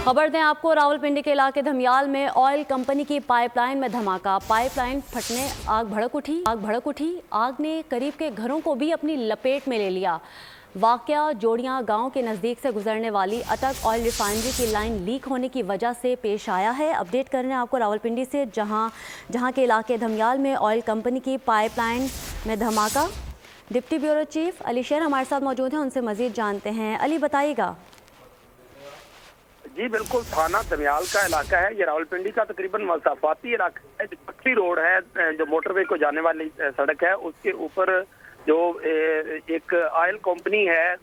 खबर दें आपको, रावलपिंडी के इलाके धमियाल में ऑयल कंपनी की पाइपलाइन में धमाका। पाइपलाइन फटने आग भड़क उठी। आग ने करीब के घरों को भी अपनी लपेट में ले लिया। वाकया जोड़ियां गांव के नज़दीक से गुजरने वाली अटक ऑयल रिफाइनरी की लाइन लीक होने की वजह से पेश आया है। अपडेट कर रहे हैं आपको रावलपिंडी से, जहां के इलाके धमियाल में ऑयल कंपनी की पाइपलाइन में धमाका। डिप्टी ब्यूरो चीफ अली शेर हमारे साथ मौजूद हैं, उनसे मजीद जानते हैं। अली, बताइएगा। जी बिल्कुल, थाना धमियाल का इलाका है। ये रावलपिंडी का तकरीबन मसाफाती इलाका है। जो पक्की रोड है, जो मोटरवे को जाने वाली सड़क है, उसके ऊपर जो एक ऑयल कंपनी है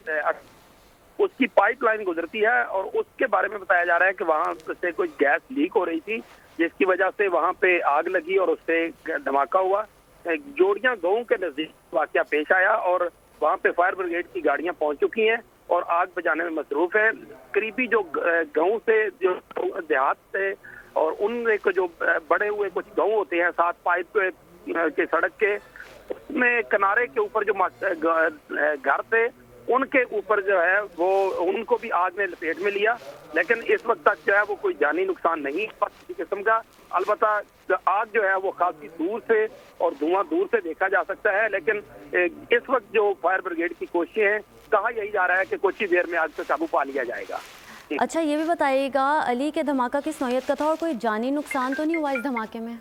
उसकी पाइपलाइन गुजरती है और उसके बारे में बताया जा रहा है कि वहां से कुछ गैस लीक हो रही थी, जिसकी वजह से वहां पे आग लगी और उससे धमाका हुआ। जोड़ियां गांव के नजदीक वाकया पेश आया और वहां पे फायर ब्रिगेड की गाड़ियां पहुंच चुकी हैं और आग बुझाने में मसरूफ है। करीबी जो गांव से जो देहात से और उनमें जो बड़े हुए कुछ गांव होते हैं साथ पाइप के सड़क के, उसमें किनारे के ऊपर जो घर थे उनके ऊपर जो है वो उनको भी आग ने लपेट में लिया, लेकिन इस वक्त तक जो है वो कोई जानी नुकसान नहीं किसी किस्म का। अलबत्ता आग जो है वो काफी दूर से और धुआं दूर से देखा जा सकता है, लेकिन इस वक्त जो फायर ब्रिगेड की कोशिशें हैं, कहा यही जा रहा है कि कुछ ही देर में आग पे काबू पा लिया जाएगा। अच्छा, ये भी बताइएगा अली के धमाका किस नौयत का था और कोई जानी नुकसान तो नहीं हुआ इस धमाके में?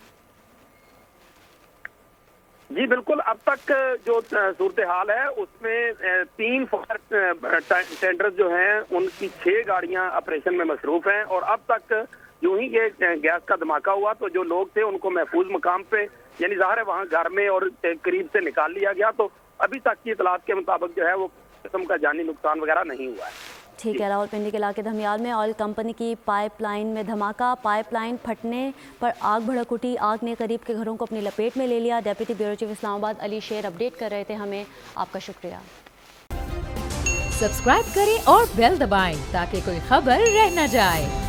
जी बिल्कुल, अब तक जो सूरत हाल है उसमें 3 फायर टेंडर जो हैं उनकी 6 गाड़ियां ऑपरेशन में मसरूफ हैं और अब तक जो ही ये गैस का धमाका हुआ तो जो लोग थे उनको महफूज मकाम पे, यानी ज़ाहिर है वहाँ घर में और करीब से निकाल लिया गया। तो अभी तक की इतलात के मुताबिक जो है वो किस्म का जानी नुकसान वगैरह नहीं हुआ है। ठीक है। रावलपिंडी के इलाके धमियाल में ऑयल कंपनी की पाइपलाइन में धमाका। पाइपलाइन फटने पर आग भड़क उठी। आग ने करीब के घरों को अपनी लपेट में ले लिया। Deputy bureau chief Islamabad Ali शेर अपडेट कर रहे थे हमें। आपका शुक्रिया। सब्सक्राइब करें और बेल दबाएं ताकि कोई खबर रह न जाए।